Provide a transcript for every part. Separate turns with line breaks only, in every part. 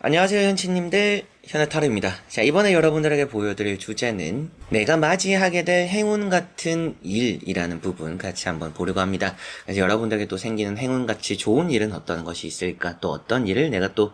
안녕하세요 현치님들, 현아타로입니다. 자, 이번에 여러분들에게 보여드릴 주제는 내가 맞이하게 될 행운 같은 일이라는 부분 같이 한번 보려고 합니다. 그래서 여러분들에게 또 생기는 행운같이 좋은 일은 어떤 것이 있을까, 또 어떤 일을 내가 또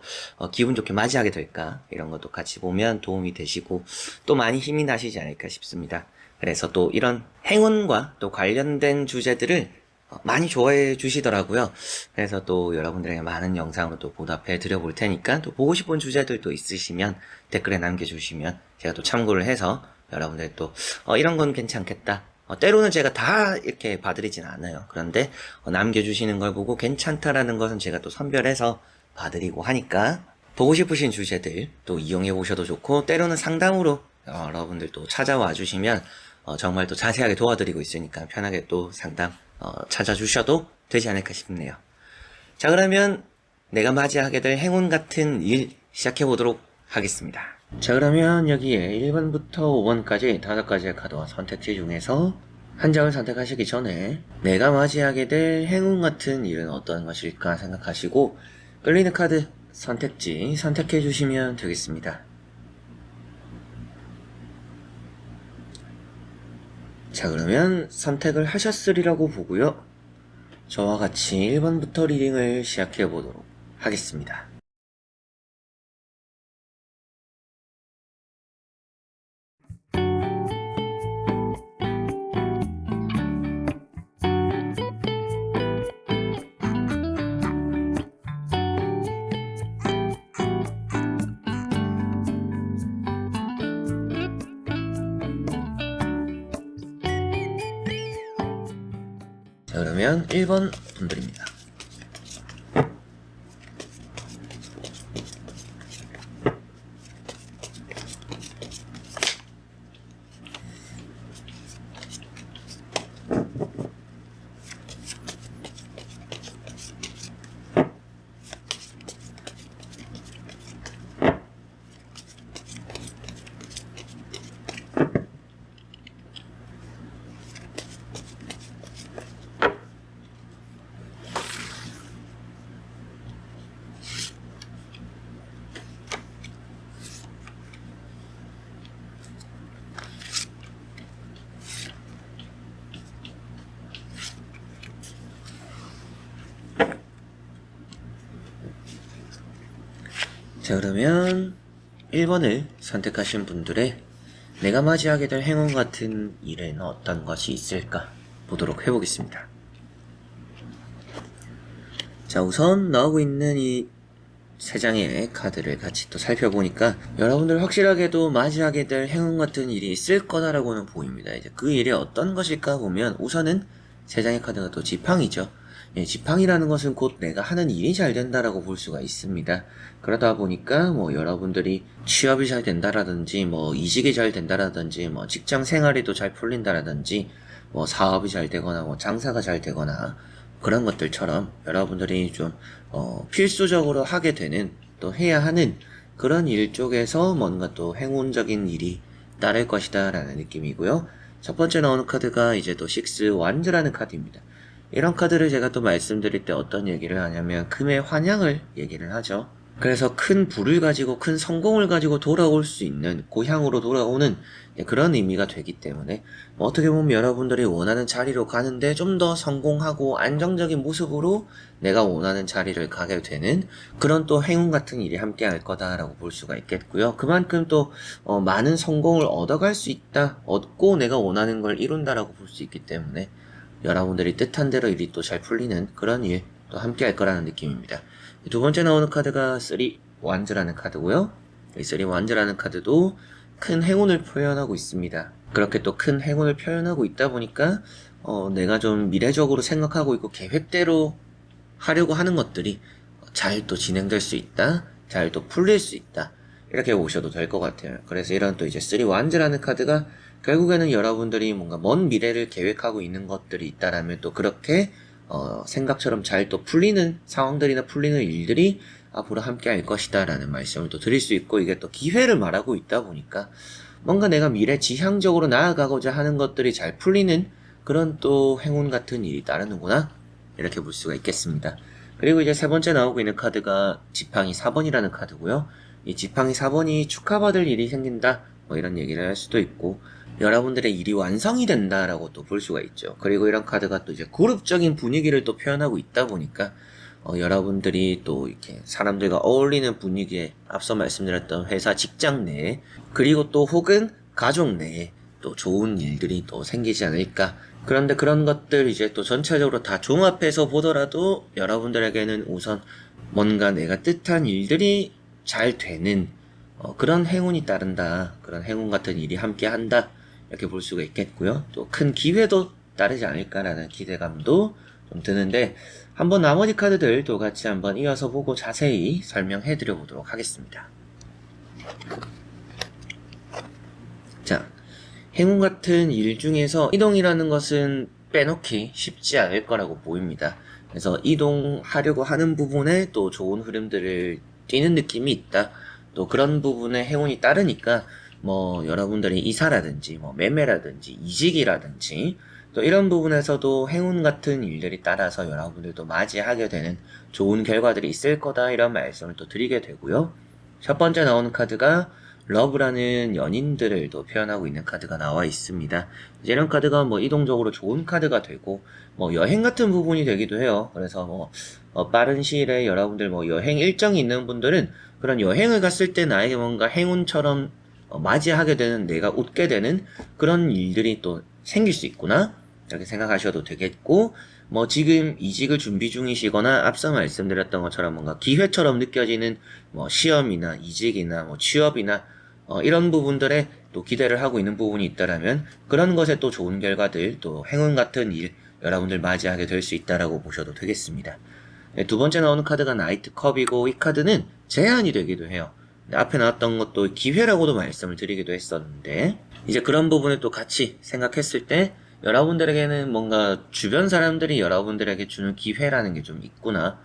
기분 좋게 맞이하게 될까, 이런 것도 같이 보면 도움이 되시고 또 많이 힘이 나시지 않을까 싶습니다. 그래서 또 이런 행운과 또 관련된 주제들을 많이 좋아해 주시더라고요. 그래서 또 여러분들에게 많은 영상으로 또 보답해 드려 볼 테니까, 또 보고 싶은 주제들도 있으시면 댓글에 남겨주시면 제가 또 참고를 해서 여러분들 또 이런 건 괜찮겠다, 때로는 제가 다 이렇게 봐드리진 않아요. 그런데 남겨주시는 걸 보고 괜찮다라는 것은 제가 또 선별해서 봐드리고 하니까, 보고 싶으신 주제들 또 이용해 보셔도 좋고, 때로는 상담으로 여러분들 또 찾아와 주시면 정말 또 자세하게 도와드리고 있으니까 편하게 또 상담 찾아주셔도 되지 않을까 싶네요. 자, 그러면 내가 맞이하게 될 행운 같은 일 시작해 보도록 하겠습니다. 자, 그러면 여기에 1번부터 5번까지 5가지의 카드와 선택지 중에서 한 장을 선택하시기 전에 내가 맞이하게 될 행운 같은 일은 어떤 것일까 생각하시고 끌리는 카드 선택지 선택해 주시면 되겠습니다. 자, 그러면 선택을 하셨으리라고 보고요. 저와 같이 1번부터 리딩을 시작해 보도록 하겠습니다. 자, 그러면 1번 분들입니다. 자, 그러면 1번을 선택하신 분들의 내가 맞이하게 될 행운 같은 일은 어떤 것이 있을까 보도록 해보겠습니다. 자, 우선 나오고 있는 이 3장의 카드를 같이 또 살펴보니까 여러분들 확실하게도 맞이하게 될 행운 같은 일이 있을 거다라고는 보입니다. 이제 그 일이 어떤 것일까 보면 우선은 3장의 카드가 또 지팡이죠. 예, 지팡이라는 것은 곧 내가 하는 일이 잘 된다라고 볼 수가 있습니다. 그러다 보니까 뭐 여러분들이 취업이 잘 된다라든지 뭐 이직이 잘 된다라든지 뭐 직장 생활이 또 잘 풀린다라든지 뭐 사업이 잘 되거나 뭐 장사가 잘 되거나 그런 것들처럼 여러분들이 좀 필수적으로 하게 되는, 또 해야 하는 그런 일 쪽에서 뭔가 또 행운적인 일이 따를 것이다 라는 느낌이고요. 첫 번째 나오는 카드가 이제 또 6 완즈라는 카드입니다. 이런 카드를 제가 또 말씀드릴 때 어떤 얘기를 하냐면 금의 환향을 얘기를 하죠. 그래서 큰 부를 가지고 큰 성공을 가지고 돌아올 수 있는, 고향으로 돌아오는 그런 의미가 되기 때문에 어떻게 보면 여러분들이 원하는 자리로 가는데 좀 더 성공하고 안정적인 모습으로 내가 원하는 자리를 가게 되는 그런 또 행운 같은 일이 함께 할 거다라고 볼 수가 있겠고요. 그만큼 또 많은 성공을 얻어갈 수 있다, 얻고 내가 원하는 걸 이룬다라고 볼 수 있기 때문에 여러분들이 뜻한 대로 일이 또 잘 풀리는 그런 일 또 함께 할 거라는 느낌입니다. 두 번째 나오는 카드가 3 완즈라는 카드고요. 이 3 완즈라는 카드도 큰 행운을 표현하고 있습니다. 그렇게 또 큰 행운을 표현하고 있다 보니까 내가 좀 미래적으로 생각하고 있고 계획대로 하려고 하는 것들이 잘 또 진행될 수 있다, 잘 또 풀릴 수 있다, 이렇게 보셔도 될 것 같아요. 그래서 이런 또 이제 3 완즈라는 카드가 결국에는 여러분들이 뭔가 먼 미래를 계획하고 있는 것들이 있다라면 또 그렇게 생각처럼 잘 또 풀리는 상황들이나 풀리는 일들이 앞으로 함께 할 것이다 라는 말씀을 또 드릴 수 있고, 이게 또 기회를 말하고 있다 보니까 뭔가 내가 미래 지향적으로 나아가고자 하는 것들이 잘 풀리는 그런 또 행운 같은 일이 따르는구나, 이렇게 볼 수가 있겠습니다. 그리고 이제 세 번째 나오고 있는 카드가 지팡이 4번이라는 카드고요. 이 지팡이 4번이 축하받을 일이 생긴다, 뭐 이런 얘기를 할 수도 있고, 여러분들의 일이 완성이 된다라고 또 볼 수가 있죠. 그리고 이런 카드가 또 이제 그룹적인 분위기를 또 표현하고 있다 보니까 여러분들이 또 이렇게 사람들과 어울리는 분위기에 앞서 말씀드렸던 회사 직장 내에, 그리고 또 혹은 가족 내에 또 좋은 일들이 또 생기지 않을까. 그런데 그런 것들 이제 또 전체적으로 다 종합해서 보더라도 여러분들에게는 우선 뭔가 내가 뜻한 일들이 잘 되는 그런 행운이 따른다. 그런 행운 같은 일이 함께 한다. 이렇게 볼 수가 있겠고요. 또 큰 기회도 따르지 않을까라는 기대감도 좀 드는데, 한번 나머지 카드들도 같이 한번 이어서 보고 자세히 설명해 드려 보도록 하겠습니다. 자, 행운 같은 일 중에서 이동이라는 것은 빼놓기 쉽지 않을 거라고 보입니다. 그래서 이동하려고 하는 부분에 또 좋은 흐름들을 띄는 느낌이 있다. 또 그런 부분에 행운이 따르니까 뭐 여러분들이 이사라든지 뭐 매매라든지 이직이라든지 또 이런 부분에서도 행운 같은 일들이 따라서 여러분들도 맞이하게 되는 좋은 결과들이 있을 거다, 이런 말씀을 또 드리게 되고요. 첫 번째 나오는 카드가 러브라는 연인들을 또 표현하고 있는 카드가 나와 있습니다. 이런 카드가 뭐 이동적으로 좋은 카드가 되고 뭐 여행 같은 부분이 되기도 해요. 그래서 뭐 빠른 시일에 여러분들 뭐 여행 일정이 있는 분들은 그런 여행을 갔을 때 나에게 뭔가 행운처럼 맞이하게 되는, 내가 웃게 되는 그런 일들이 또 생길 수 있구나, 이렇게 생각하셔도 되겠고, 뭐 지금 이직을 준비 중이시거나 앞서 말씀드렸던 것처럼 뭔가 기회처럼 느껴지는 뭐 시험이나 이직이나 뭐 취업이나 이런 부분들에 또 기대를 하고 있는 부분이 있다라면 그런 것에 또 좋은 결과들, 또 행운 같은 일 여러분들 맞이하게 될 수 있다라고 보셔도 되겠습니다. 네, 두 번째 나오는 카드가 나이트 컵이고, 이 카드는 제한이 되기도 해요. 앞에 나왔던 것도 기회라고도 말씀을 드리기도 했었는데, 이제 그런 부분을 또 같이 생각했을 때 여러분들에게는 뭔가 주변 사람들이 여러분들에게 주는 기회라는 게 좀 있구나,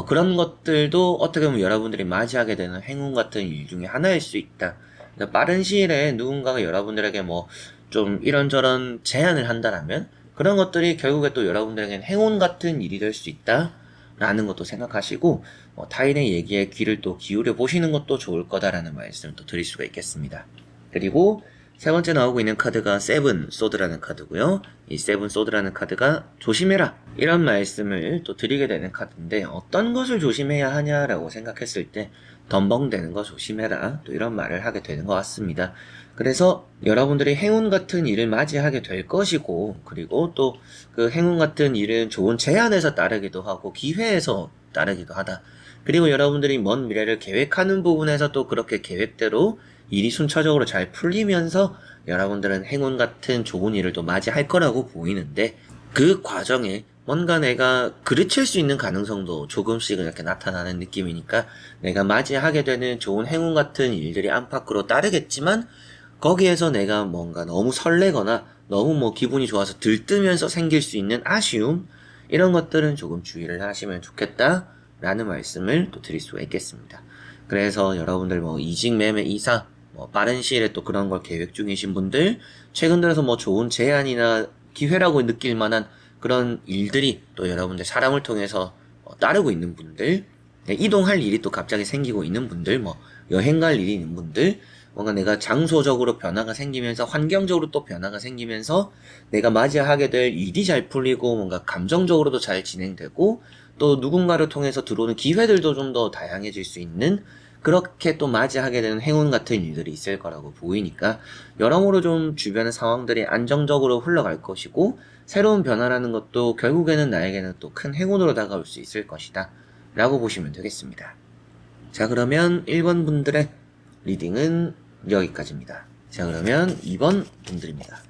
그런 것들도 어떻게 보면 여러분들이 맞이하게 되는 행운 같은 일 중에 하나일 수 있다. 그러니까 빠른 시일에 누군가가 여러분들에게 뭐 좀 이런저런 제안을 한다라면 그런 것들이 결국에 또 여러분들에게는 행운 같은 일이 될 수 있다 라는 것도 생각하시고, 타인의 얘기에 귀를 또 기울여 보시는 것도 좋을 거다라는 말씀을 또 드릴 수가 있겠습니다. 그리고 세 번째 나오고 있는 카드가 세븐 소드라는 카드고요. 이 세븐 소드라는 카드가 조심해라, 이런 말씀을 또 드리게 되는 카드인데, 어떤 것을 조심해야 하냐라고 생각했을 때 덤벙대는 거 조심해라, 또 이런 말을 하게 되는 것 같습니다. 그래서 여러분들이 행운 같은 일을 맞이하게 될 것이고, 그리고 또 그 행운 같은 일은 좋은 제안에서 따르기도 하고 기회에서 따르기도 하다. 그리고 여러분들이 먼 미래를 계획하는 부분에서 또 그렇게 계획대로 일이 순차적으로 잘 풀리면서 여러분들은 행운 같은 좋은 일을 또 맞이할 거라고 보이는데, 그 과정에 뭔가 내가 그르칠 수 있는 가능성도 조금씩은 이렇게 나타나는 느낌이니까, 내가 맞이하게 되는 좋은 행운 같은 일들이 안팎으로 따르겠지만 거기에서 내가 뭔가 너무 설레거나 너무 뭐 기분이 좋아서 들뜨면서 생길 수 있는 아쉬움, 이런 것들은 조금 주의를 하시면 좋겠다 라는 말씀을 또 드릴 수가 있겠습니다. 그래서 여러분들 뭐 이직, 매매, 이사, 뭐 빠른 시일에 또 그런 걸 계획 중이신 분들, 최근 들어서 뭐 좋은 제안이나 기회라고 느낄 만한 그런 일들이 또 여러분들 사람을 통해서 따르고 있는 분들, 이동할 일이 또 갑자기 생기고 있는 분들, 뭐 여행 갈 일이 있는 분들, 뭔가 내가 장소적으로 변화가 생기면서 환경적으로 또 변화가 생기면서 내가 맞이하게 될 일이 잘 풀리고 뭔가 감정적으로도 잘 진행되고 또 누군가를 통해서 들어오는 기회들도 좀 더 다양해질 수 있는, 그렇게 또 맞이하게 되는 행운 같은 일들이 있을 거라고 보이니까 여러모로 좀 주변의 상황들이 안정적으로 흘러갈 것이고, 새로운 변화라는 것도 결국에는 나에게는 또 큰 행운으로 다가올 수 있을 것이다 라고 보시면 되겠습니다. 자, 그러면 1번 분들의 리딩은 여기까지입니다. 자, 그러면 2번 분들입니다.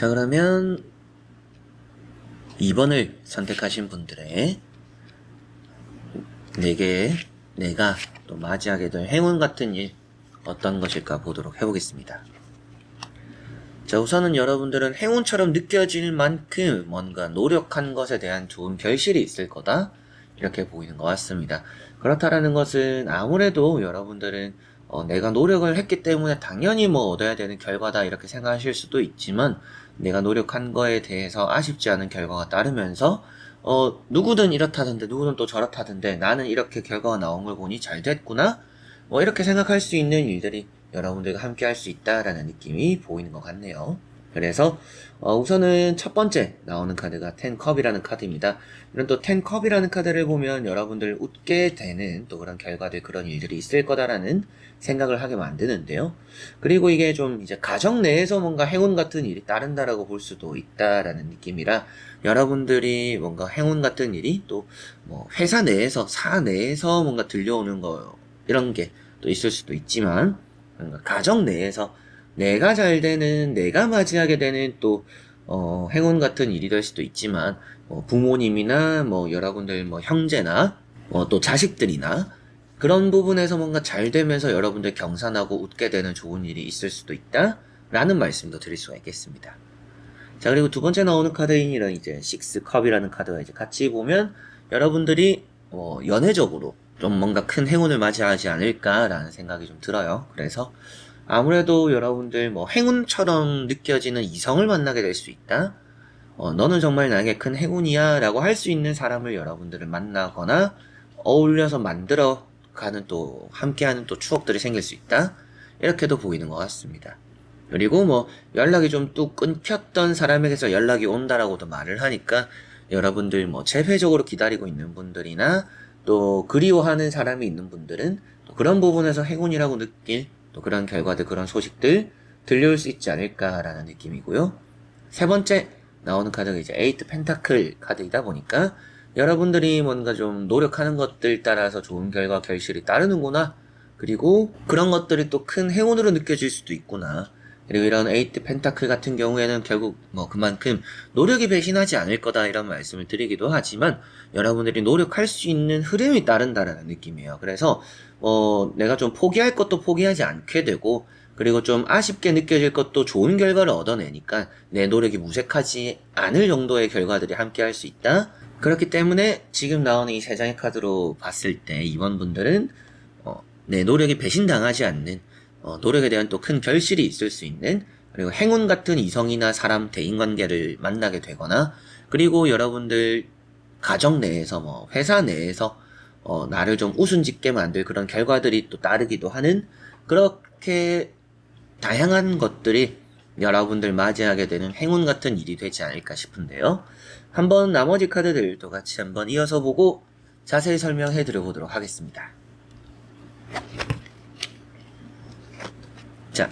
자, 그러면 2번을 선택하신 분들의 4개의 내가 또 맞이하게 될 행운 같은 일 어떤 것일까 보도록 해보겠습니다. 자, 우선은 여러분들은 행운처럼 느껴질 만큼 뭔가 노력한 것에 대한 좋은 결실이 있을 거다, 이렇게 보이는 것 같습니다. 그렇다라는 것은 아무래도 여러분들은 내가 노력을 했기 때문에 당연히 뭐 얻어야 되는 결과다, 이렇게 생각하실 수도 있지만, 내가 노력한 거에 대해서 아쉽지 않은 결과가 따르면서 누구든 이렇다던데 누구든 또 저렇다던데 나는 이렇게 결과가 나온 걸 보니 잘 됐구나, 뭐 이렇게 생각할 수 있는 일들이 여러분들과 함께 할 수 있다라는 느낌이 보이는 것 같네요. 그래서 우선은 첫 번째 나오는 카드가 10컵이라는 카드입니다. 이런 또 10컵이라는 카드를 보면 여러분들 웃게 되는 또 그런 결과들, 그런 일들이 있을 거다라는 생각을 하게 만드는데요. 그리고 이게 좀 이제 가정 내에서 뭔가 행운 같은 일이 따른다라고 볼 수도 있다라는 느낌이라, 여러분들이 뭔가 행운 같은 일이 또 뭐 회사 내에서, 사 내에서 뭔가 들려오는 거, 이런 게 또 있을 수도 있지만, 뭔가 가정 내에서 내가 잘 되는, 내가 맞이하게 되는 또 행운 같은 일이 될 수도 있지만, 부모님이나 뭐 여러분들 뭐 형제나 또 자식들이나 그런 부분에서 뭔가 잘 되면서 여러분들 경산하고 웃게 되는 좋은 일이 있을 수도 있다 라는 말씀도 드릴 수가 있겠습니다. 자, 그리고 두 번째 나오는 카드인 이런 이제 6컵이라는 카드가 이제 같이 보면 여러분들이 연애적으로 좀 뭔가 큰 행운을 맞이하지 않을까라는 생각이 좀 들어요. 그래서 아무래도 여러분들 뭐 행운처럼 느껴지는 이성을 만나게 될 수 있다. 너는 정말 나에게 큰 행운이야 라고 할 수 있는 사람을 여러분들을 만나거나 어울려서 만들어가는 또 함께하는 또 추억들이 생길 수 있다, 이렇게도 보이는 것 같습니다. 그리고 뭐 연락이 좀 뚝 끊겼던 사람에게서 연락이 온다라고도 말을 하니까, 여러분들 뭐 재회적으로 기다리고 있는 분들이나 또 그리워하는 사람이 있는 분들은 또 그런 부분에서 행운이라고 느낄 또 그런 결과들, 그런 소식들 들려올 수 있지 않을까라는 느낌이고요. 세 번째 나오는 카드가 이제 8 펜타클 카드이다 보니까 여러분들이 뭔가 좀 노력하는 것들 따라서 좋은 결과, 결실이 따르는구나, 그리고 그런 것들이 또 큰 행운으로 느껴질 수도 있구나, 그리고 이런 8 펜타클 같은 경우에는 결국 뭐 그만큼 노력이 배신하지 않을 거다, 이런 말씀을 드리기도 하지만, 여러분들이 노력할 수 있는 흐름이 따른다라는 느낌이에요. 그래서 내가 좀 포기할 것도 포기하지 않게 되고, 그리고 좀 아쉽게 느껴질 것도 좋은 결과를 얻어내니까 내 노력이 무색하지 않을 정도의 결과들이 함께 할 수 있다. 그렇기 때문에 지금 나오는 이 세 장의 카드로 봤을 때 이번 분들은 내 노력이 배신당하지 않는, 노력에 대한 또 큰 결실이 있을 수 있는, 그리고 행운 같은 이성이나 사람, 대인관계를 만나게 되거나, 그리고 여러분들 가정 내에서 뭐 회사 내에서 나를 좀 웃음짓게 만들 그런 결과들이 또 따르기도 하는, 그렇게 다양한 것들이 여러분들 맞이하게 되는 행운 같은 일이 되지 않을까 싶은데요. 한번 나머지 카드들도 같이 한번 이어서 보고 자세히 설명해 드려보도록 하겠습니다. 자,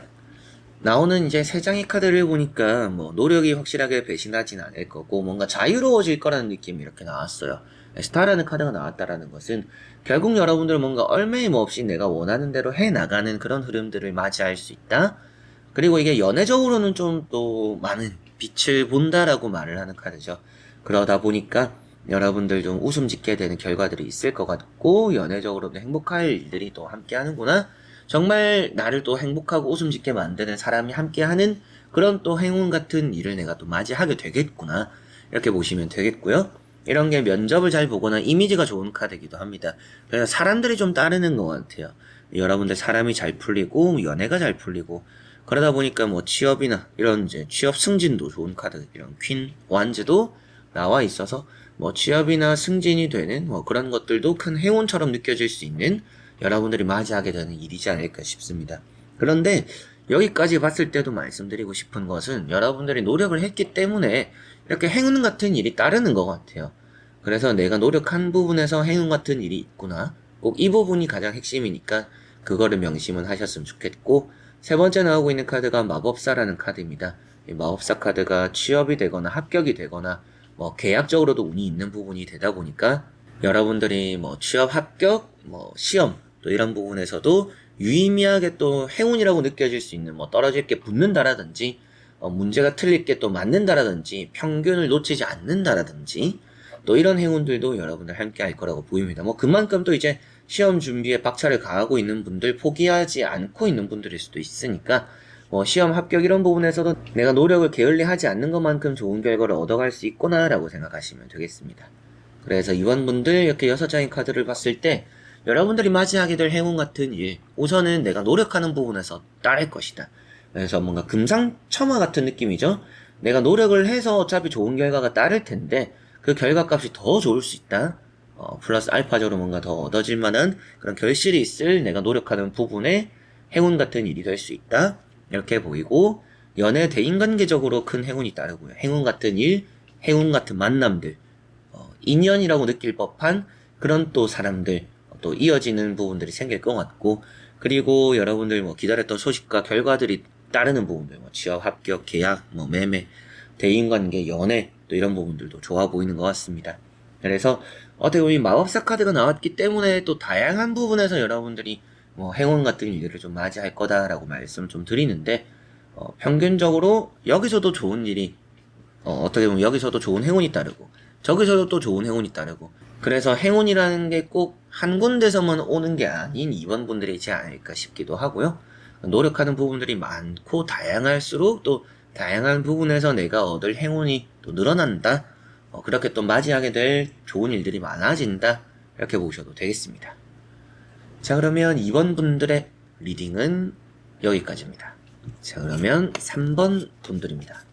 나오는 이제 세 장의 카드를 보니까 뭐 노력이 확실하게 배신하진 않을 거고 뭔가 자유로워질 거라는 느낌이 이렇게 나왔어요. 스타라는 카드가 나왔다라는 것은 결국 여러분들은 뭔가 얼매임 없이 내가 원하는 대로 해나가는 그런 흐름들을 맞이할 수 있다. 그리고 이게 연애적으로는 좀 또 많은 빛을 본다라고 말을 하는 카드죠. 그러다 보니까 여러분들 좀 웃음 짓게 되는 결과들이 있을 것 같고, 연애적으로도 행복할 일들이 또 함께 하는구나, 정말 나를 또 행복하고 웃음 짓게 만드는 사람이 함께 하는 그런 또 행운 같은 일을 내가 또 맞이하게 되겠구나, 이렇게 보시면 되겠고요. 이런 게 면접을 잘 보거나 이미지가 좋은 카드이기도 합니다. 그래서 사람들이 좀 따르는 것 같아요. 여러분들 사람이 잘 풀리고 연애가 잘 풀리고, 그러다 보니까 뭐 취업이나 이런 이제 취업 승진도 좋은 카드, 이런 퀸 완즈도 나와 있어서 뭐 취업이나 승진이 되는 뭐 그런 것들도 큰 행운처럼 느껴질 수 있는, 여러분들이 맞이하게 되는 일이지 않을까 싶습니다. 그런데 여기까지 봤을 때도 말씀드리고 싶은 것은, 여러분들이 노력을 했기 때문에 이렇게 행운 같은 일이 따르는 것 같아요. 그래서 내가 노력한 부분에서 행운 같은 일이 있구나, 꼭 이 부분이 가장 핵심이니까 그거를 명심은 하셨으면 좋겠고, 세 번째 나오고 있는 카드가 마법사라는 카드입니다. 이 마법사 카드가 취업이 되거나 합격이 되거나 뭐 계약적으로도 운이 있는 부분이 되다 보니까, 여러분들이 뭐 취업 합격, 뭐 시험 또 이런 부분에서도 유의미하게 또 행운이라고 느껴질 수 있는, 뭐 떨어질 게 붙는다라든지 문제가 틀릴 게 또 맞는다라든지 평균을 놓치지 않는다라든지 또 이런 행운들도 여러분들 함께 할 거라고 보입니다. 뭐 그만큼 또 이제 시험 준비에 박차를 가하고 있는 분들, 포기하지 않고 있는 분들일 수도 있으니까 시험 합격 이런 부분에서도 내가 노력을 게을리하지 않는 것만큼 좋은 결과를 얻어갈 수 있구나라고 생각하시면 되겠습니다. 그래서 이번 분들 이렇게 6장의 카드를 봤을 때 여러분들이 맞이하게 될 행운 같은 일, 우선은 내가 노력하는 부분에서 따를 것이다. 그래서 뭔가 금상첨화 같은 느낌이죠. 내가 노력을 해서 어차피 좋은 결과가 따를 텐데 그 결과값이 더 좋을 수 있다. 플러스 알파적으로 뭔가 더 얻어질 만한 그런 결실이 있을 내가 노력하는 부분에 행운 같은 일이 될 수 있다. 이렇게 보이고, 연애 대인관계적으로 큰 행운이 따르고요. 행운 같은 일, 행운 같은 만남들, 인연이라고 느낄 법한 그런 또 사람들, 또 이어지는 부분들이 생길 것 같고, 그리고 여러분들 뭐 기다렸던 소식과 결과들이 따르는 부분들, 뭐 취업, 합격, 계약, 뭐 매매, 대인관계, 연애, 또 이런 부분들도 좋아 보이는 것 같습니다. 그래서 어떻게 보면 마법사 카드가 나왔기 때문에 또 다양한 부분에서 여러분들이 뭐 행운 같은 일들을 좀 맞이할 거다라고 말씀 좀 드리는데, 평균적으로 여기서도 좋은 일이 어떻게 보면 여기서도 좋은 행운이 따르고 저기서도 또 좋은 행운이 따르고, 그래서 행운이라는 게 꼭 한 군데서만 오는 게 아닌 이번 분들이지 않을까 싶기도 하고요. 노력하는 부분들이 많고 다양할수록 또 다양한 부분에서 내가 얻을 행운이 또 늘어난다. 그렇게 또 맞이하게 될 좋은 일들이 많아진다. 이렇게 보셔도 되겠습니다. 자, 그러면 이번 분들의 리딩은 여기까지입니다. 자, 그러면 3번 분들입니다.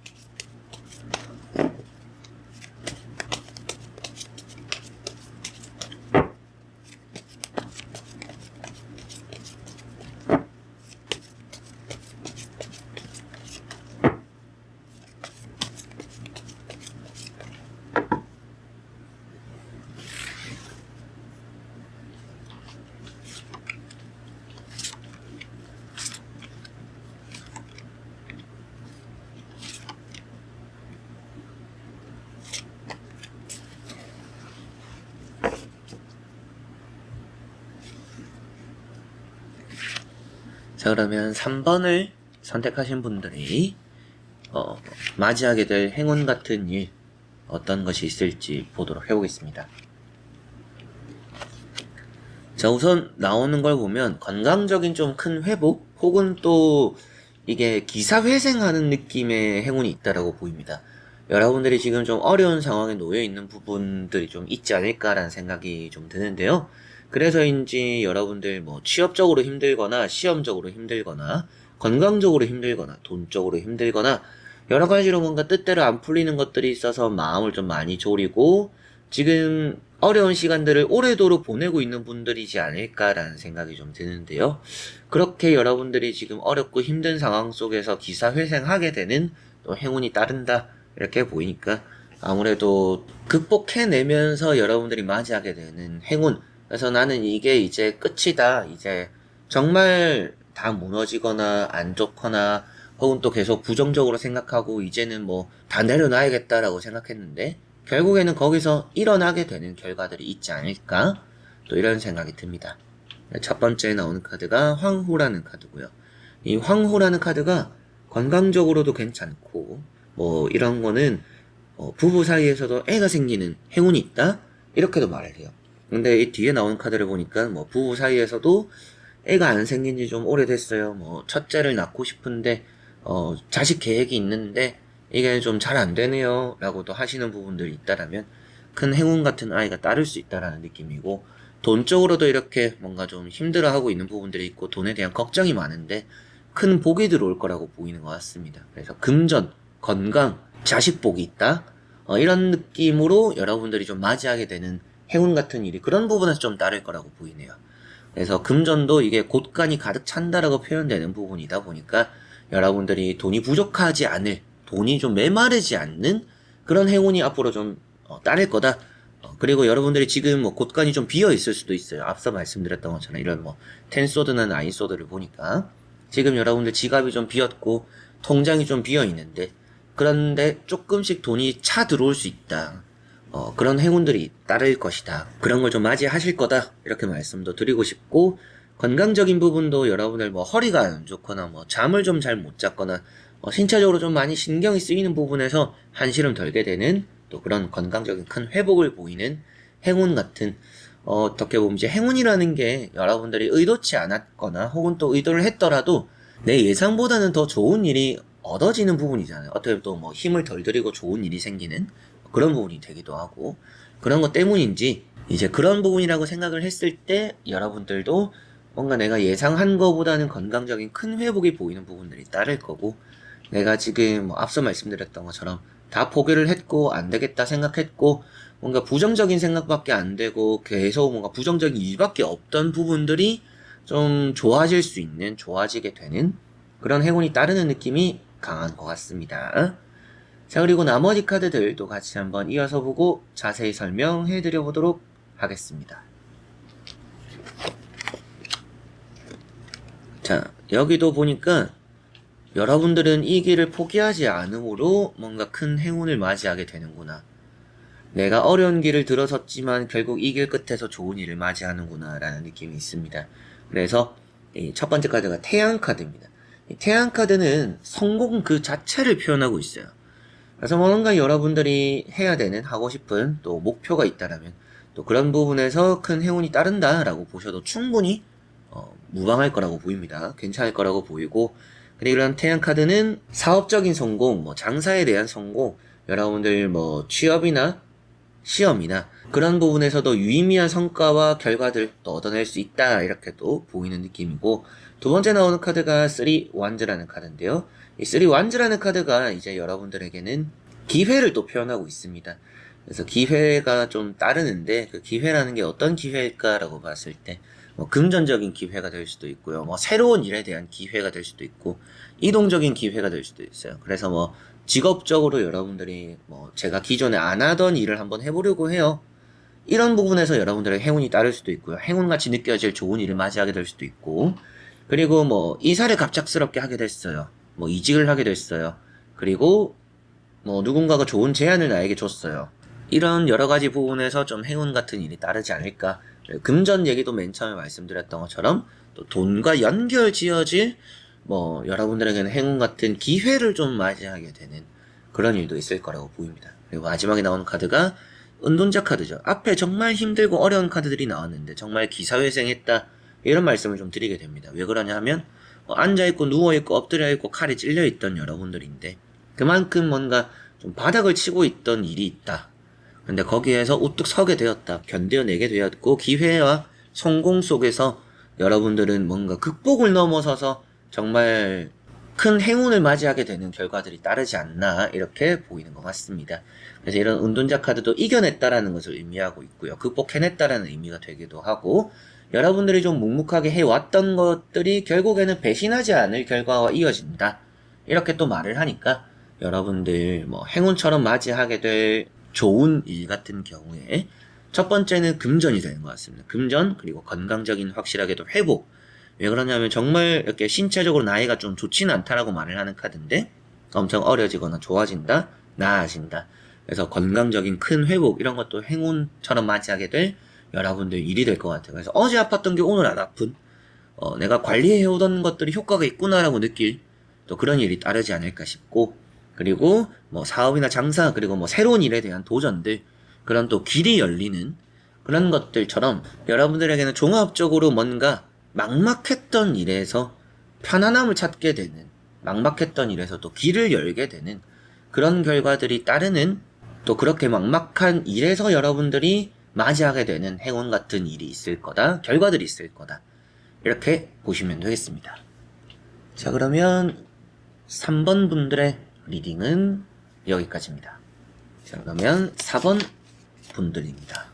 자, 그러면 3번을 선택하신 분들이 맞이하게 될 행운 같은 일, 어떤 것이 있을지 보도록 해보겠습니다. 자, 우선 나오는 걸 보면 건강적인 좀 큰 회복, 혹은 또 이게 기사회생하는 느낌의 행운이 있다라고 보입니다. 여러분들이 지금 좀 어려운 상황에 놓여 있는 부분들이 좀 있지 않을까라는 생각이 좀 드는데요. 그래서인지 여러분들 뭐 취업적으로 힘들거나 시험적으로 힘들거나 건강적으로 힘들거나 돈적으로 힘들거나 여러 가지로 뭔가 뜻대로 안 풀리는 것들이 있어서 마음을 좀 많이 졸이고 지금 어려운 시간들을 오래도록 보내고 있는 분들이지 않을까라는 생각이 좀 드는데요. 그렇게 여러분들이 지금 어렵고 힘든 상황 속에서 기사회생하게 되는 또 행운이 따른다, 이렇게 보이니까 아무래도 극복해내면서 여러분들이 맞이하게 되는 행운, 그래서 나는 이게 이제 끝이다, 이제 정말 다 무너지거나 안 좋거나 혹은 또 계속 부정적으로 생각하고 이제는 뭐 다 내려놔야겠다라고 생각했는데 결국에는 거기서 일어나게 되는 결과들이 있지 않을까, 또 이런 생각이 듭니다. 첫 번째 나오는 카드가 황후라는 카드고요. 이 황후라는 카드가 건강적으로도 괜찮고 뭐 이런 거는 부부 사이에서도 애가 생기는 행운이 있다, 이렇게도 말을 해요. 근데 이 뒤에 나오는 카드를 보니까 뭐 부부 사이에서도 애가 안 생긴 지 좀 오래됐어요. 뭐 첫째를 낳고 싶은데 자식 계획이 있는데 이게 좀 잘 안 되네요 라고도 하시는 부분들이 있다라면 큰 행운 같은 아이가 따를 수 있다라는 느낌이고, 돈적으로도 이렇게 뭔가 좀 힘들어하고 있는 부분들이 있고 돈에 대한 걱정이 많은데 큰 복이 들어올 거라고 보이는 것 같습니다. 그래서 금전, 건강, 자식 복이 있다, 이런 느낌으로 여러분들이 좀 맞이하게 되는 행운 같은 일이 그런 부분에서 좀 따를 거라고 보이네요. 그래서 금전도 이게 곳간이 가득 찬다라고 표현되는 부분이다 보니까 여러분들이 돈이 부족하지 않을, 돈이 좀 메마르지 않는 그런 행운이 앞으로 좀 따를 거다. 그리고 여러분들이 지금 뭐 곳간이 좀 비어 있을 수도 있어요. 앞서 말씀드렸던 것처럼 이런 뭐 텐소드나 나인소드를 보니까 지금 여러분들 지갑이 좀 비었고 통장이 좀 비어 있는데, 그런데 조금씩 돈이 차 들어올 수 있다. 그런 행운들이 따를 것이다. 그런 걸 좀 맞이하실 거다. 이렇게 말씀도 드리고 싶고, 건강적인 부분도 여러분들 뭐 허리가 안 좋거나 뭐 잠을 좀 잘 못 잤거나 신체적으로 좀 많이 신경이 쓰이는 부분에서 한시름 덜게 되는 또 그런 건강적인 큰 회복을 보이는 행운 같은 어떻게 보면 이제 행운이라는 게 여러분들이 의도치 않았거나 혹은 또 의도를 했더라도 내 예상보다는 더 좋은 일이 얻어지는 부분이잖아요. 어떻게 보면 또 뭐 힘을 덜 들이고 좋은 일이 생기는 그런 부분이 되기도 하고 그런 것 때문인지 이제 그런 부분이라고 생각을 했을 때 여러분들도 뭔가 내가 예상한 것보다는 건강적인 큰 회복이 보이는 부분들이 따를 거고 내가 지금 뭐 앞서 말씀드렸던 것처럼 다 포기를 했고 안 되겠다 생각했고 뭔가 부정적인 생각밖에 안 되고 계속 뭔가 부정적인 일밖에 없던 부분들이 좀 좋아질 수 있는 좋아지게 되는 그런 행운이 따르는 느낌이 강한 것 같습니다. 자, 그리고 나머지 카드들도 같이 한번 이어서 보고 자세히 설명해 드려 보도록 하겠습니다. 자, 여기도 보니까 여러분들은 이 길을 포기하지 않음으로 뭔가 큰 행운을 맞이하게 되는구나. 내가 어려운 길을 들어섰지만 결국 이 길 끝에서 좋은 일을 맞이하는구나 라는 느낌이 있습니다. 그래서 이 첫 번째 카드가 태양 카드입니다. 이 태양 카드는 성공 그 자체를 표현하고 있어요. 그래서 뭔가 여러분들이 해야 되는 하고 싶은 또 목표가 있다라면 또 그런 부분에서 큰 행운이 따른다라고 보셔도 충분히 무방할 거라고 보입니다. 괜찮을 거라고 보이고 그리고 이런 태양 카드는 사업적인 성공, 뭐 장사에 대한 성공, 여러분들 뭐 취업이나 시험이나 그런 부분에서도 유의미한 성과와 결과들 또 얻어낼 수 있다 이렇게 또 보이는 느낌이고 두 번째 나오는 카드가 3 완즈라는 카드인데요. 이 3 완즈라는 카드가 이제 여러분들에게는 기회를 또 표현하고 있습니다. 그래서 기회가 좀 따르는데 그 기회라는 게 어떤 기회일까라고 봤을 때 뭐 금전적인 기회가 될 수도 있고요. 뭐 새로운 일에 대한 기회가 될 수도 있고 이동적인 기회가 될 수도 있어요. 그래서 뭐 직업적으로 여러분들이 뭐 제가 기존에 안 하던 일을 한번 해보려고 해요. 이런 부분에서 여러분들의 행운이 따를 수도 있고요. 행운같이 느껴질 좋은 일을 맞이하게 될 수도 있고 그리고 뭐 이사를 갑작스럽게 하게 됐어요. 뭐 이직을 하게 됐어요. 그리고 뭐 누군가가 좋은 제안을 나에게 줬어요. 이런 여러 가지 부분에서 좀 행운 같은 일이 따르지 않을까. 금전 얘기도 맨 처음에 말씀드렸던 것처럼 또 돈과 연결 지어질 뭐 여러분들에게는 행운 같은 기회를 좀 맞이하게 되는 그런 일도 있을 거라고 보입니다. 그리고 마지막에 나오는 카드가 은둔자 카드죠. 앞에 정말 힘들고 어려운 카드들이 나왔는데 정말 기사회생했다 이런 말씀을 좀 드리게 됩니다. 왜 그러냐 하면 앉아있고 누워있고 엎드려있고 칼이 찔려있던 여러분들인데 그만큼 뭔가 좀 바닥을 치고 있던 일이 있다. 근데 거기에서 우뚝 서게 되었다. 견뎌내게 되었고 기회와 성공 속에서 여러분들은 뭔가 극복을 넘어서서 정말 큰 행운을 맞이하게 되는 결과들이 따르지 않나 이렇게 보이는 것 같습니다. 그래서 이런 은둔자 카드도 이겨냈다라는 것을 의미하고 있고요. 극복해냈다라는 의미가 되기도 하고 여러분들이 좀 묵묵하게 해왔던 것들이 결국에는 배신하지 않을 결과와 이어진다. 이렇게 또 말을 하니까 여러분들 뭐 행운처럼 맞이하게 될 좋은 일 같은 경우에 첫 번째는 금전이 되는 것 같습니다. 금전 그리고 건강적인 확실하게도 회복. 왜 그러냐면 정말 이렇게 신체적으로 나이가 좀 좋지는 않다라고 말을 하는 카드인데 엄청 어려지거나 좋아진다, 나아진다. 그래서 건강적인 큰 회복 이런 것도 행운처럼 맞이하게 될 여러분들 일이 될 것 같아요. 그래서 어제 아팠던 게 오늘 안 아픈 내가 관리해오던 것들이 효과가 있구나라고 느낄 또 그런 일이 따르지 않을까 싶고 그리고 뭐 사업이나 장사 그리고 뭐 새로운 일에 대한 도전들 그런 또 길이 열리는 그런 것들처럼 여러분들에게는 종합적으로 뭔가 막막했던 일에서 편안함을 찾게 되는 막막했던 일에서 또 길을 열게 되는 그런 결과들이 따르는 또 그렇게 막막한 일에서 여러분들이 맞이하게 되는 행운 같은 일이 있을 거다 결과들이 있을 거다 이렇게 보시면 되겠습니다. 자 그러면 3번 분들의 리딩은 여기까지입니다. 자 그러면 4번 분들입니다.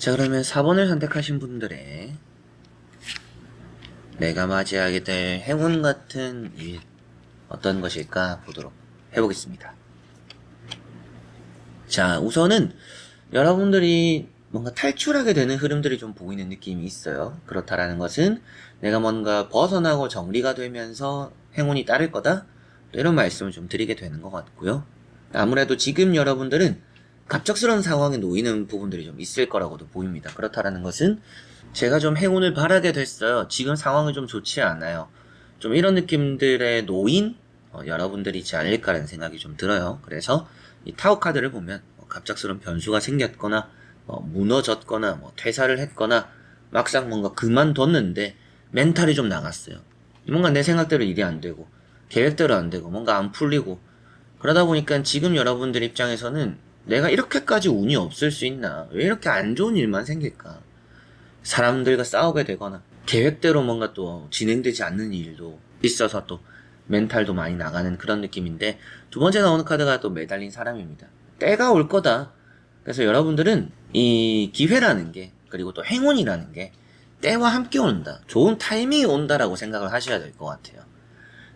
자, 그러면 4번을 선택하신 분들의 내가 맞이하게 될 행운 같은 일 어떤 것일까 보도록 해보겠습니다. 자, 우선은 여러분들이 뭔가 탈출하게 되는 흐름들이 좀 보이는 느낌이 있어요. 그렇다라는 것은 내가 뭔가 벗어나고 정리가 되면서 행운이 따를 거다? 이런 말씀을 좀 드리게 되는 것 같고요. 아무래도 지금 여러분들은 갑작스러운 상황에 놓이는 부분들이 좀 있을 거라고도 보입니다. 그렇다라는 것은 제가 좀 행운을 바라게 됐어요. 지금 상황이 좀 좋지 않아요. 좀 이런 느낌들에 놓인 여러분들이지 않을까라는 생각이 좀 들어요. 그래서 이 타워 카드를 보면 갑작스러운 변수가 생겼거나 무너졌거나 퇴사를 했거나 막상 뭔가 그만뒀는데 멘탈이 좀 나갔어요. 뭔가 내 생각대로 일이 안 되고 계획대로 안 되고 뭔가 안 풀리고 그러다 보니까 지금 여러분들 입장에서는 내가 이렇게까지 운이 없을 수 있나? 왜 이렇게 안 좋은 일만 생길까? 사람들과 싸우게 되거나 계획대로 뭔가 또 진행되지 않는 일도 있어서 또 멘탈도 많이 나가는 그런 느낌인데, 두 번째 나오는 카드가 또 매달린 사람입니다. 때가 올 거다. 그래서 여러분들은 이 기회라는 게, 그리고 또 행운이라는 게 때와 함께 온다. 좋은 타이밍이 온다라고 생각을 하셔야 될 것 같아요.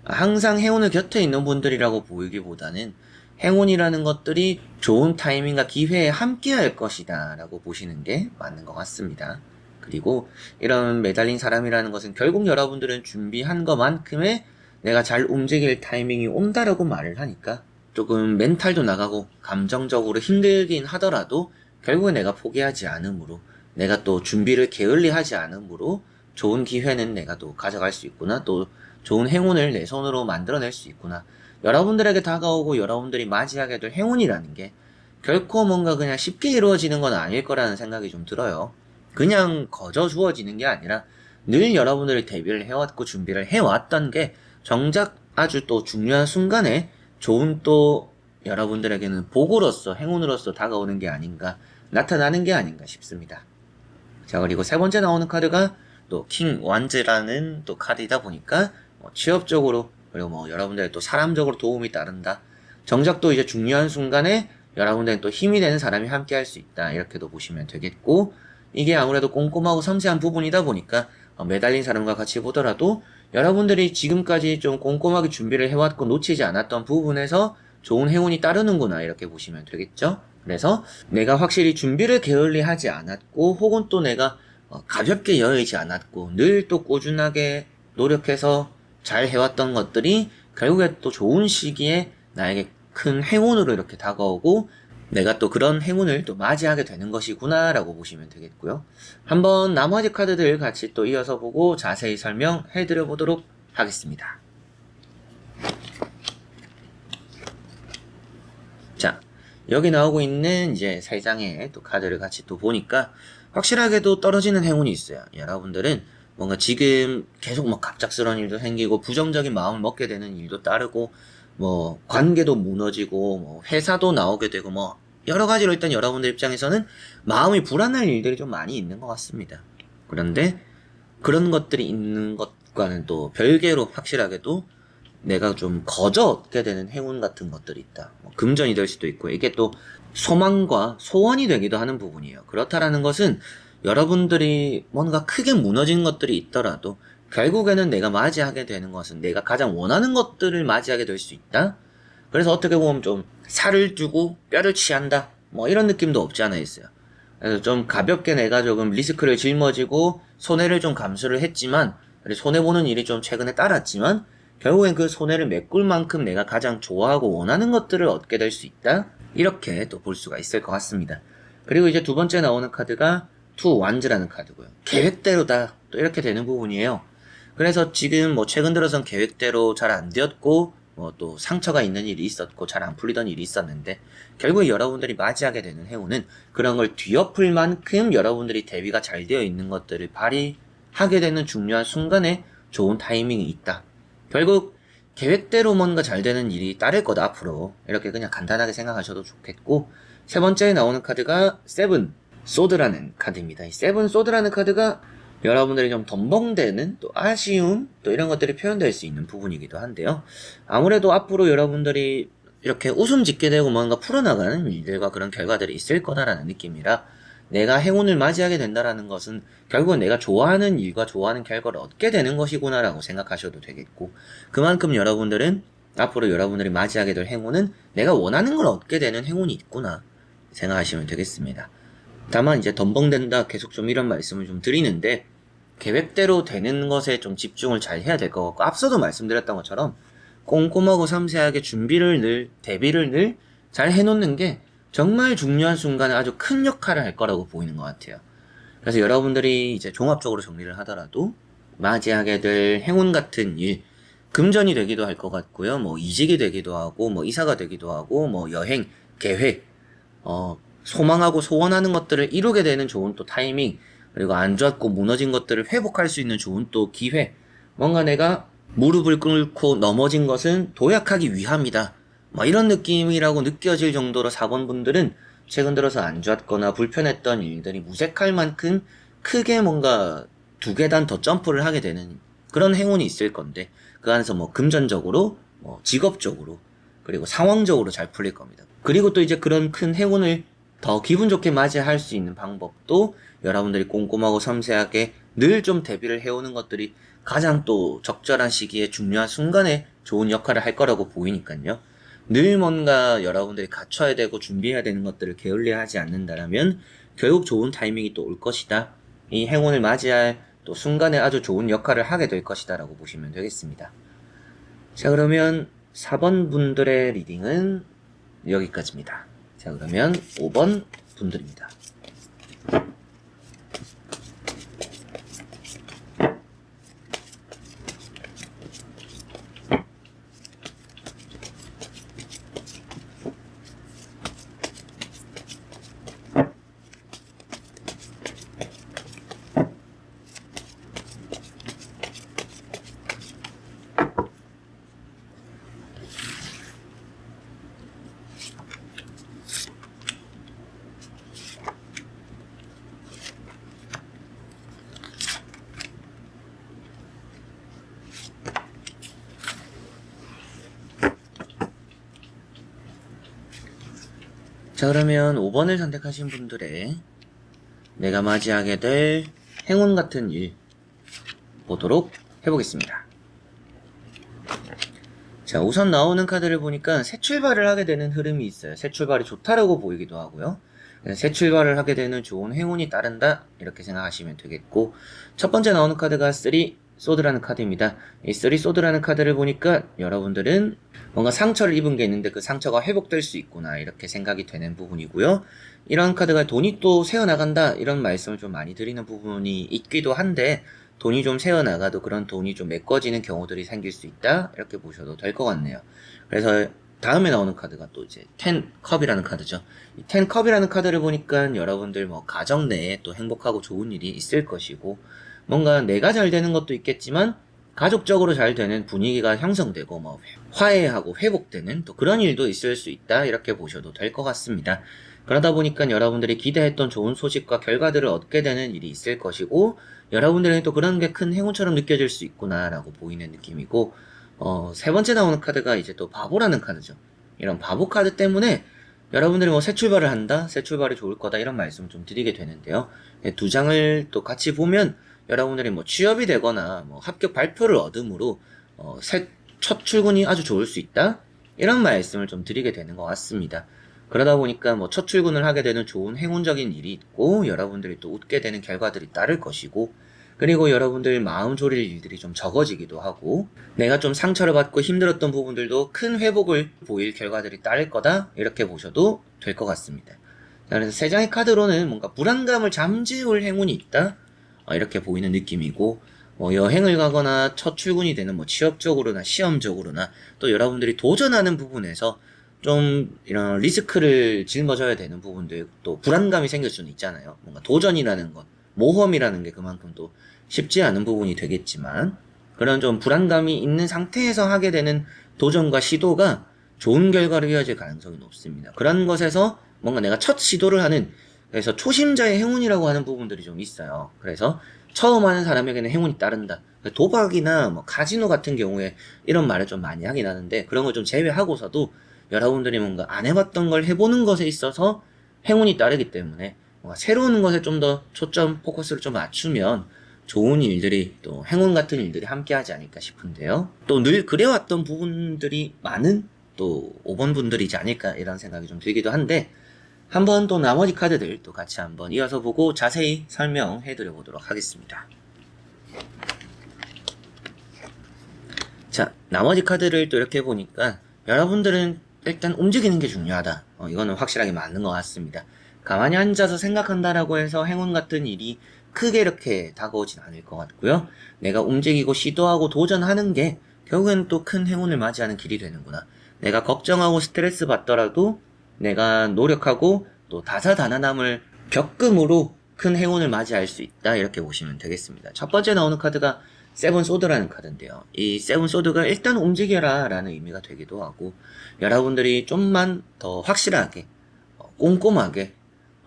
항상 행운을 곁에 있는 분들이라고 보이기보다는 행운이라는 것들이 좋은 타이밍과 기회에 함께 할 것이다 라고 보시는 게 맞는 것 같습니다. 그리고 이런 매달린 사람이라는 것은 결국 여러분들은 준비한 것만큼의 내가 잘 움직일 타이밍이 온다라고 말을 하니까 조금 멘탈도 나가고 감정적으로 힘들긴 하더라도 결국에 내가 포기하지 않으므로, 내가 또 준비를 게을리하지 않으므로 좋은 기회는 내가 또 가져갈 수 있구나, 또 좋은 행운을 내 손으로 만들어낼 수 있구나, 여러분들에게 다가오고 여러분들이 맞이하게 될 행운이라는 게 결코 뭔가 그냥 쉽게 이루어지는 건 아닐 거라는 생각이 좀 들어요. 그냥 거저 주어지는 게 아니라 늘 여러분들이 대비를 해왔고 준비를 해왔던 게 정작 아주 또 중요한 순간에 좋은 또 여러분들에게는 복으로서 행운으로서 다가오는 게 아닌가, 나타나는 게 아닌가 싶습니다. 자, 그리고 세 번째 나오는 카드가 또 킹 완즈라는 또 카드이다 보니까 취업적으로, 그리고 여러분들의 또 사람적으로 도움이 따른다. 정작 또 이제 중요한 순간에 여러분들은 또 힘이 되는 사람이 함께 할 수 있다. 이렇게도 보시면 되겠고, 이게 아무래도 꼼꼼하고 섬세한 부분이다 보니까 매달린 사람과 같이 보더라도 여러분들이 지금까지 좀 꼼꼼하게 준비를 해왔고 놓치지 않았던 부분에서 좋은 행운이 따르는구나, 이렇게 보시면 되겠죠. 그래서 내가 확실히 준비를 게을리 하지 않았고, 혹은 또 내가 가볍게 여의지 않았고, 늘 또 꾸준하게 노력해서 잘 해왔던 것들이 결국에 또 좋은 시기에 나에게 큰 행운으로 이렇게 다가오고, 내가 또 그런 행운을 또 맞이하게 되는 것이구나 라고 보시면 되겠고요. 한번 나머지 카드들 같이 또 이어서 보고 자세히 설명해 드려 보도록 하겠습니다. 자, 여기 나오고 있는 이제 3장의 또 카드를 같이 또 보니까 확실하게도 떨어지는 행운이 있어요. 여러분들은 뭔가 지금 계속 갑작스러운 일도 생기고 부정적인 마음을 먹게 되는 일도 따르고, 관계도 무너지고, 회사도 나오게 되고, 여러 가지로 일단 여러분들 입장에서는 마음이 불안할 일들이 좀 많이 있는 것 같습니다. 그런데 그런 것들이 있는 것과는 또 별개로 확실하게도 내가 좀 거저 얻게 되는 행운 같은 것들이 있다. 금전이 될 수도 있고, 이게 또 소망과 소원이 되기도 하는 부분이에요. 그렇다라는 것은 여러분들이 뭔가 크게 무너진 것들이 있더라도 결국에는 내가 맞이하게 되는 것은 내가 가장 원하는 것들을 맞이하게 될 수 있다. 그래서 어떻게 보면 좀 살을 찌고 뼈를 취한다, 이런 느낌도 없지 않아 있어요. 그래서 좀 가볍게 내가 조금 리스크를 짊어지고 손해를 좀 감수를 했지만, 손해보는 일이 좀 최근에 따랐지만 결국엔 그 손해를 메꿀 만큼 내가 가장 좋아하고 원하는 것들을 얻게 될 수 있다, 이렇게 또 볼 수가 있을 것 같습니다. 그리고 이제 두 번째 나오는 카드가 투 완즈라는 카드고요. 계획대로다, 또 이렇게 되는 부분이에요. 그래서 지금 최근 들어선 계획대로 잘 안 되었고, 또 상처가 있는 일이 있었고 잘 안 풀리던 일이 있었는데, 결국 여러분들이 맞이하게 되는 행운은 그런 걸 뒤엎을 만큼 여러분들이 대비가 잘 되어 있는 것들을 발휘하게 되는 중요한 순간에 좋은 타이밍이 있다. 결국 계획대로 뭔가 잘 되는 일이 따를 거다 앞으로, 이렇게 그냥 간단하게 생각하셔도 좋겠고, 세 번째에 나오는 카드가 세븐 소드라는 카드입니다. 이 세븐 소드라는 카드가 여러분들이 좀 덤벙대는 또 아쉬움, 또 이런 것들이 표현될 수 있는 부분이기도 한데요. 아무래도 앞으로 여러분들이 이렇게 웃음 짓게 되고 뭔가 풀어나가는 일들과 그런 결과들이 있을 거다라는 느낌이라, 내가 행운을 맞이하게 된다라는 것은 결국은 내가 좋아하는 일과 좋아하는 결과를 얻게 되는 것이구나라고 생각하셔도 되겠고, 그만큼 여러분들은 앞으로 여러분들이 맞이하게 될 행운은 내가 원하는 걸 얻게 되는 행운이 있구나 생각하시면 되겠습니다. 다만 이제 덤벙된다 계속 좀 이런 말씀을 좀 드리는데, 계획대로 되는 것에 좀 집중을 잘 해야 될 것 같고, 앞서도 말씀드렸던 것처럼 꼼꼼하고 섬세하게 준비를 늘, 대비를 늘 잘 해놓는 게 정말 중요한 순간에 아주 큰 역할을 할 거라고 보이는 것 같아요. 그래서 여러분들이 이제 종합적으로 정리를 하더라도 맞이하게 될 행운 같은 일, 금전이 되기도 할 것 같고요. 뭐 이직이 되기도 하고, 뭐 이사가 되기도 하고, 뭐 여행, 계획, 소망하고 소원하는 것들을 이루게 되는 좋은 또 타이밍, 그리고 안 좋았고 무너진 것들을 회복할 수 있는 좋은 또 기회, 뭔가 내가 무릎을 꿇고 넘어진 것은 도약하기 위함이다, 뭐 이런 느낌이라고 느껴질 정도로 4번 분들은 최근 들어서 안 좋았거나 불편했던 일들이 무색할 만큼 크게 뭔가 2계단 더 점프를 하게 되는 그런 행운이 있을 건데, 그 안에서 뭐 금전적으로, 뭐 직업적으로, 그리고 상황적으로 잘 풀릴 겁니다. 그리고 또 이제 그런 큰 행운을 더 기분 좋게 맞이할 수 있는 방법도 여러분들이 꼼꼼하고 섬세하게 늘 좀 대비를 해오는 것들이 가장 또 적절한 시기에 중요한 순간에 좋은 역할을 할 거라고 보이니까요. 늘 뭔가 여러분들이 갖춰야 되고 준비해야 되는 것들을 게을리하지 않는다라면 결국 좋은 타이밍이 또 올 것이다. 이 행운을 맞이할 또 순간에 아주 좋은 역할을 하게 될 것이다 라고 보시면 되겠습니다. 자, 그러면 4번 분들의 리딩은 여기까지입니다. 자, 그러면 5번 분들입니다. 자, 그러면 5번을 선택하신 분들의 내가 맞이하게 될 행운 같은 일 보도록 해보겠습니다. 자, 우선 나오는 카드를 보니까 새 출발을 하게 되는 흐름이 있어요. 새 출발이 좋다라고 보이기도 하고요. 새 출발을 하게 되는 좋은 행운이 따른다, 이렇게 생각하시면 되겠고, 첫 번째 나오는 카드가 3 소드라는 카드입니다. 이 3 소드라는 카드를 보니까 여러분들은 뭔가 상처를 입은 게 있는데 그 상처가 회복될 수 있구나, 이렇게 생각이 되는 부분이고요. 이런 카드가 돈이 또 새어나간다, 이런 말씀을 좀 많이 드리는 부분이 있기도 한데, 돈이 좀 새어나가도 그런 돈이 좀 메꿔지는 경우들이 생길 수 있다, 이렇게 보셔도 될 것 같네요. 그래서 다음에 나오는 카드가 또 이제 10컵이라는 카드죠. 이 10컵이라는 카드를 보니까 여러분들 뭐 가정 내에 또 행복하고 좋은 일이 있을 것이고, 뭔가 내가 잘 되는 것도 있겠지만 가족적으로 잘 되는 분위기가 형성되고 뭐 화해하고 회복되는 또 그런 일도 있을 수 있다, 이렇게 보셔도 될 것 같습니다. 그러다 보니까 여러분들이 기대했던 좋은 소식과 결과들을 얻게 되는 일이 있을 것이고, 여러분들에게 또 그런 게 큰 행운처럼 느껴질 수 있구나 라고 보이는 느낌이고, 세 번째 나오는 카드가 이제 또 바보라는 카드죠. 이런 바보 카드 때문에 여러분들이 뭐 새 출발을 한다, 새 출발이 좋을 거다, 이런 말씀을 좀 드리게 되는데요. 두 장을 또 같이 보면 여러분들이 뭐 취업이 되거나 뭐 합격 발표를 얻음으로 첫 출근이 아주 좋을 수 있다, 이런 말씀을 좀 드리게 되는 것 같습니다. 그러다 보니까 뭐 첫 출근을 하게 되는 좋은 행운적인 일이 있고, 여러분들이 또 웃게 되는 결과들이 따를 것이고, 그리고 여러분들 마음 졸일 일들이 좀 적어지기도 하고, 내가 좀 상처를 받고 힘들었던 부분들도 큰 회복을 보일 결과들이 따를 거다, 이렇게 보셔도 될 것 같습니다. 그래서 세 장의 카드로는 뭔가 불안감을 잠재울 행운이 있다, 이렇게 보이는 느낌이고, 뭐 여행을 가거나 첫 출근이 되는 뭐 취업적으로나 시험적으로나 또 여러분들이 도전하는 부분에서 좀 이런 리스크를 짊어져야 되는 부분들, 또 불안감이 생길 수는 있잖아요. 뭔가 도전이라는 것, 모험이라는 게 그만큼 또 쉽지 않은 부분이 되겠지만, 그런 좀 불안감이 있는 상태에서 하게 되는 도전과 시도가 좋은 결과를 이어질 가능성이 높습니다. 그런 것에서 뭔가 내가 첫 시도를 하는, 그래서 초심자의 행운이라고 하는 부분들이 좀 있어요. 그래서 처음 하는 사람에게는 행운이 따른다. 도박이나 뭐 카지노 같은 경우에 이런 말을 좀 많이 하긴 하는데, 그런 걸 좀 제외하고서도 여러분들이 뭔가 안 해봤던 걸 해보는 것에 있어서 행운이 따르기 때문에 뭔가 새로운 것에 좀 더 초점 포커스를 좀 맞추면 좋은 일들이 또 행운 같은 일들이 함께 하지 않을까 싶은데요. 또 늘 그래왔던 부분들이 많은 또 5번 분들이지 않을까 이런 생각이 좀 들기도 한데 한번 또 나머지 카드들 또 같이 한번 이어서 보고 자세히 설명해 드려 보도록 하겠습니다. 자, 나머지 카드를 또 이렇게 보니까 여러분들은 일단 움직이는 게 중요하다. 이거는 확실하게 맞는 것 같습니다. 가만히 앉아서 생각한다라고 해서 행운 같은 일이 크게 이렇게 다가오진 않을 것 같고요. 내가 움직이고 시도하고 도전하는 게 결국엔 또 큰 행운을 맞이하는 길이 되는구나. 내가 걱정하고 스트레스 받더라도 내가 노력하고 또 다사다난함을 겪음으로 큰 행운을 맞이할 수 있다. 이렇게 보시면 되겠습니다. 첫 번째 나오는 카드가 세븐 소드라는 카드인데요. 이 세븐 소드가 일단 움직여라 라는 의미가 되기도 하고 여러분들이 좀만 더 확실하게 꼼꼼하게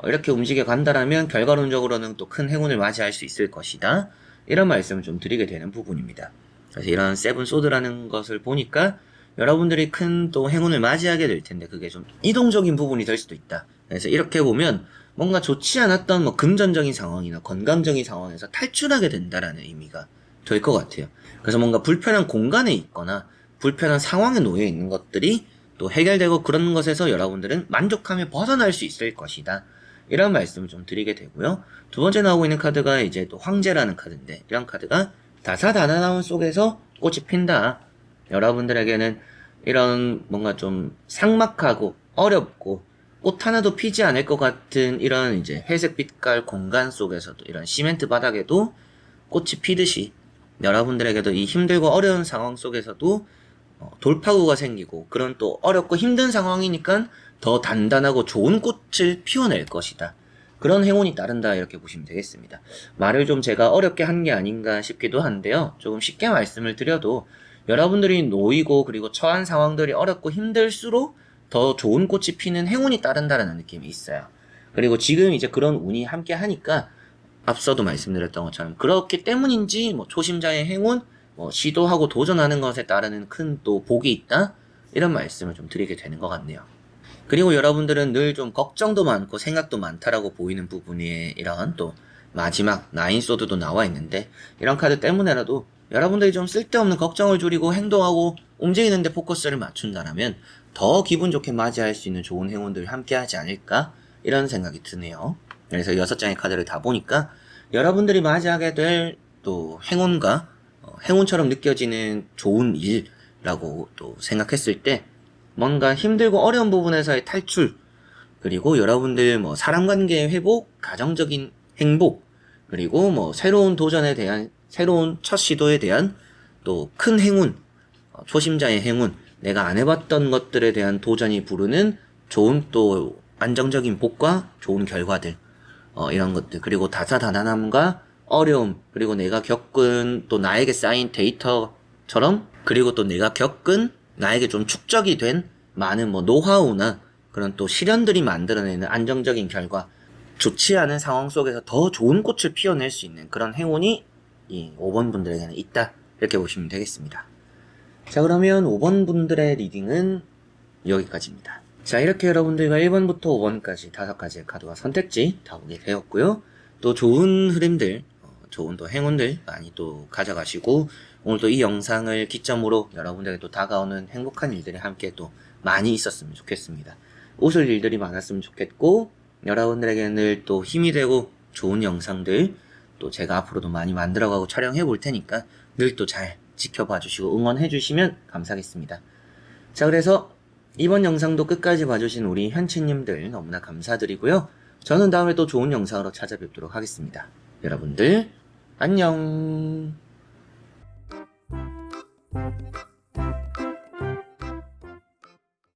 이렇게 움직여 간다라면 결과론적으로는 또 큰 행운을 맞이할 수 있을 것이다. 이런 말씀을 좀 드리게 되는 부분입니다. 그래서 이런 세븐 소드라는 것을 보니까 여러분들이 큰 또 행운을 맞이하게 될 텐데 그게 좀 이동적인 부분이 될 수도 있다. 그래서 이렇게 보면 뭔가 좋지 않았던 뭐 금전적인 상황이나 건강적인 상황에서 탈출하게 된다라는 의미가 될 것 같아요. 그래서 뭔가 불편한 공간에 있거나 불편한 상황에 놓여 있는 것들이 또 해결되고 그런 것에서 여러분들은 만족하며 벗어날 수 있을 것이다. 이런 말씀을 좀 드리게 되고요. 두 번째 나오고 있는 카드가 이제 또 황제라는 카드인데 이런 카드가 다사다난함 속에서 꽃이 핀다. 여러분들에게는 이런 뭔가 좀 삭막하고 어렵고 꽃 하나도 피지 않을 것 같은 이런 이제 회색 빛깔 공간 속에서도 이런 시멘트 바닥에도 꽃이 피듯이 여러분들에게도 이 힘들고 어려운 상황 속에서도 돌파구가 생기고 그런 또 어렵고 힘든 상황이니까 더 단단하고 좋은 꽃을 피워낼 것이다. 그런 행운이 따른다 이렇게 보시면 되겠습니다. 말을 좀 제가 어렵게 한 게 아닌가 싶기도 한데요. 조금 쉽게 말씀을 드려도 여러분들이 놓이고 그리고 처한 상황들이 어렵고 힘들수록 더 좋은 꽃이 피는 행운이 따른다라는 느낌이 있어요. 그리고 지금 이제 그런 운이 함께 하니까 앞서도 말씀드렸던 것처럼 그렇기 때문인지 뭐 초심자의 행운, 뭐 시도하고 도전하는 것에 따르는 큰 또 복이 있다 이런 말씀을 좀 드리게 되는 것 같네요. 그리고 여러분들은 늘 좀 걱정도 많고 생각도 많다라고 보이는 부분에 이런 또 마지막 나인 소드도 나와 있는데 이런 카드 때문에라도 여러분들이 좀 쓸데없는 걱정을 줄이고 행동하고 움직이는데 포커스를 맞춘다면 더 기분 좋게 맞이할 수 있는 좋은 행운들 함께 하지 않을까 이런 생각이 드네요. 그래서 6장의 카드를 다 보니까 여러분들이 맞이하게 될 또 행운과 행운처럼 느껴지는 좋은 일이라고 또 생각했을 때 뭔가 힘들고 어려운 부분에서의 탈출 그리고 여러분들 뭐 사람관계의 회복, 가정적인 행복 그리고 뭐 새로운 도전에 대한 새로운 첫 시도에 대한 또 큰 행운 초심자의 행운 내가 안 해봤던 것들에 대한 도전이 부르는 좋은 또 안정적인 복과 좋은 결과들 이런 것들 그리고 다사다난함과 어려움 그리고 내가 겪은 또 나에게 쌓인 데이터처럼 그리고 또 내가 겪은 나에게 좀 축적이 된 많은 뭐 노하우나 그런 또 시련들이 만들어내는 안정적인 결과 좋지 않은 상황 속에서 더 좋은 꽃을 피워낼 수 있는 그런 행운이 이 5번 분들에게는 있다 이렇게 보시면 되겠습니다. 자 그러면 5번 분들의 리딩은 여기까지입니다. 자 이렇게 여러분들과 1번부터 5번까지 5가지의 카드와 선택지 다 보게 되었고요. 또 좋은 흐름들 좋은 또 행운들 많이 또 가져가시고 오늘 또 이 영상을 기점으로 여러분들에게 또 다가오는 행복한 일들이 함께 또 많이 있었으면 좋겠습니다. 웃을 일들이 많았으면 좋겠고 여러분들에게 늘 또 힘이 되고 좋은 영상들 또 제가 앞으로도 많이 만들어가고 촬영해 볼 테니까 늘 또 잘 지켜봐 주시고 응원해 주시면 감사하겠습니다. 자 그래서 이번 영상도 끝까지 봐주신 우리 현치님들 너무나 감사드리고요. 저는 다음에 또 좋은 영상으로 찾아뵙도록 하겠습니다. 여러분들 안녕.